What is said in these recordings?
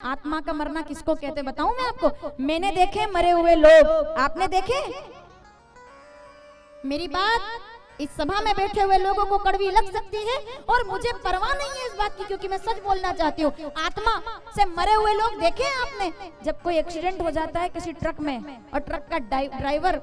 आत्मा का मरना किसको कहते बताऊं मैं आपको? मैंने देखे मरे हुए लोग, आपने देखे? मेरी बात इस सभा में बैठे हुए लोगों को कड़वी लग सकती है और मुझे परवाह नहीं है इस बात की, क्योंकि मैं सच बोलना चाहती हूँ। आत्मा से मरे हुए लोग देखे हैं आपने? जब कोई एक्सीडेंट हो जाता है किसी ट्रक में और ट्रक का ड्राइवर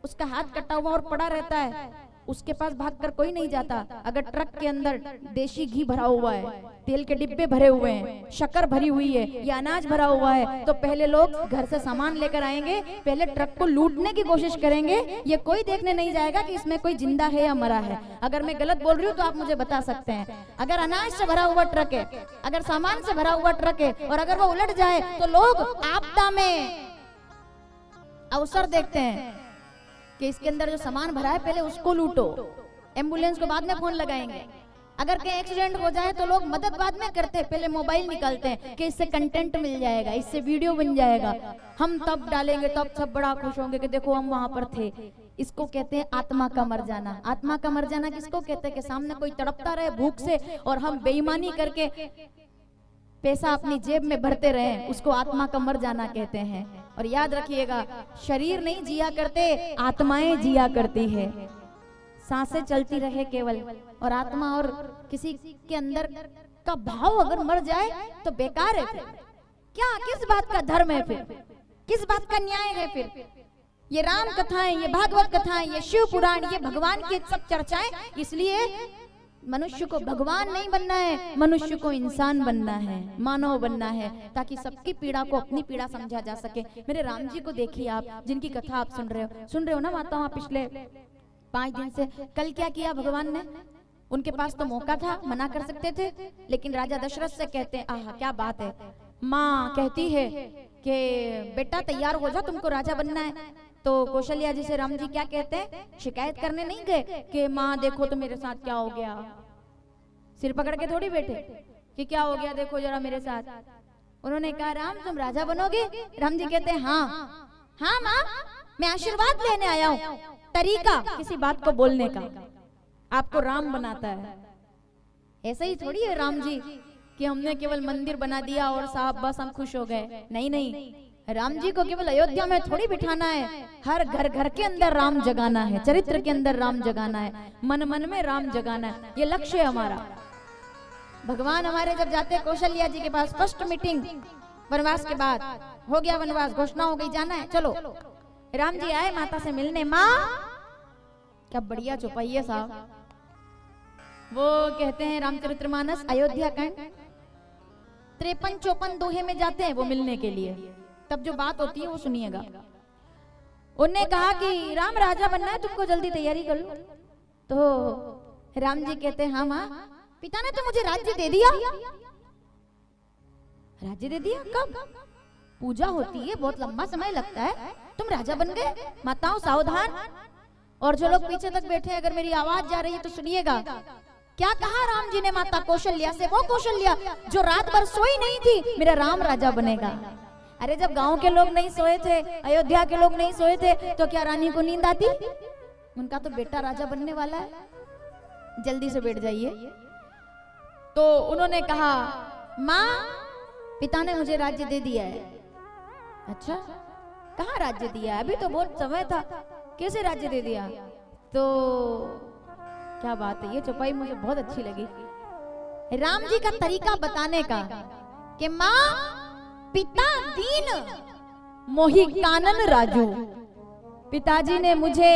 उसका हाथ कटा हुआ और पड़ा रहता है, उसके पास भागकर कोई नहीं जाता। अगर ट्रक के अंदर देशी घी भरा हुआ है, तेल के डिब्बे भरे हुए हैं, शक्कर भरी हुई है या अनाज भरा हुआ है, तो पहले लोग घर से सामान लेकर आएंगे, पहले ट्रक को लूटने की कोशिश करेंगे। ये कोई देखने नहीं जाएगा कि इसमें कोई जिंदा है या मरा है। अगर मैं गलत बोल रही हूँ तो आप मुझे बता सकते हैं। अगर अनाज से भरा हुआ ट्रक है, अगर सामान से भरा हुआ ट्रक है और अगर वो उलट जाए तो लोग आपदा में अवसर देखते हैं कि इसके अंदर जो सामान भरा है पहले उसको लूटो, एम्बुलेंस को बाद में फोन लगाएंगे। अगर कहीं एक्सीडेंट हो जाए तो लोग मदद बाद में करते हैं, पहले मोबाइल निकालते हैं कि इससे कंटेंट मिल जाएगा, इससे वीडियो बन जाएगा, हम तब डालेंगे, तब सब बड़ा खुश होंगे कि देखो हम वहां पर थे। इसको कहते हैं आत्मा का मर जाना। आत्मा का मर जाना किसको कहते हैं? कि सामने कोई तड़पता रहे भूख से और हम बेईमानी करके पैसा अपनी जेब में भरते रहे, उसको आत्मा का मर जाना कहते हैं। और याद रखिएगा, शरीर नहीं जिया करते, आत्माएं जिया करती है। सांसें चलती रहे केवल, और आत्मा और किसी के अंदर का भाव अगर मर जाए तो बेकार है। फिर क्या, किस बात का धर्म है? फिर किस बात का न्याय है? फिर ये राम कथाएं, ये भागवत कथाएं, ये शिव पुराण, ये भगवान की सब चर्चाएं, इसलिए मनुष्य को भगवान नहीं बनना है, मनुष्य को इंसान बनना है, मानव बनना है, ताकि सबकी पीड़ा को अपनी पीड़ा समझा जा सके। मेरे राम जी को देखिए आप, जिनकी कथा आप सुन रहे हो ना माताओं, पिछले 5 दिन से। कल क्या किया भगवान ने? उनके पास तो मौका था, मना कर सकते थे, लेकिन राजा दशरथ से कहते हैं, आहा क्या बात है। माँ कहती है कि बेटा तैयार हो जा, तुमको राजा बनना है। तो कौशल्या जी से राम जी क्या कहते हैं? शिकायत करने नहीं गए कि माँ देखो तो मेरे साथ क्या हो गया, सिर पकड़ के थोड़ी बैठे कि क्या हो गया देखो जरा मेरे साथ। उन्होंने कहा राम तुम राजा बनोगे? राम जी कहते हैं हाँ माँ, मैं आशीर्वाद लेने आया हूँ। तरीका किसी बात को बोलने का आपको राम बनाता है। ऐसा ही थोड़ी है राम जी कि हमने केवल मंदिर बना दिया और साहब बस हम खुश हो गए। नहीं, राम जी को केवल अयोध्या में थोड़ी बिठाना है, हर घर घर के अंदर राम जगाना है, चरित्र के अंदर राम जगाना है, मन मन में राम जगाना है। ये लक्ष्य है हमारा। भगवान हमारे जब जाते हैं कौशल्या जी के पास, फर्स्ट मीटिंग वनवास के बाद, हो गया वनवास, घोषणा हो गई जाना है, चलो। राम जी आए माता से मिलने। माँ क्या बढ़िया चौपाई है साहब। वो कहते हैं रामचरितमानस अयोध्या कांड 53-54 दोहे में जाते हैं वो मिलने के लिए। तब जो बात होती है वो सुनिएगा। उन्होंने कहा कि राम राजा बनना है, तुमको जल्दी तैयारी कर लो। तो राम जी कहते हैं हाँ माँ, पिता ने तो मुझे राज्य दे दिया। राज्य दे दिया? कब? पूजा होती है, बहुत लंबा समय लगता है, तुम राजा बन गए। माताओं सावधान, और जो लोग पीछे तक बैठे, अगर मेरी आवाज जा रही है तो सुनिएगा। क्या कहा राम जी ने माता कौशल्या से? वो कौशल्या जो रात भर सोई नहीं थी, मेरा राम राजा बनेगा। अरे जब गांव के लोग नहीं सोए थे, अयोध्या के लोग नहीं सोए थे, तो क्या रानी को नींद आती? उनका तो बेटा राजा बनने वाला है, जल्दी से बैठ जाइए। तो उन्होंने कहा माँ पिता ने मुझे राज्य दे दिया है। अच्छा, कहाँ राज्य दिया? अभी तो बहुत समय था, कैसे राज्य दे दिया? तो क्या बात है, ये चौपाई मुझे बहुत अच्छी लगी, राम जी का तरीका बताने का कि माँ पिता दीन मोहि कानन राजू, पिताजी ने मुझे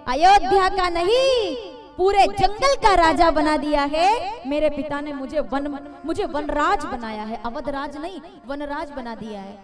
अयोध्या का नहीं पूरे जंगल का राजा बना दिया है। मेरे पिता ने मुझे वनराज बनाया है, अवध राज नहीं वनराज बना दिया है।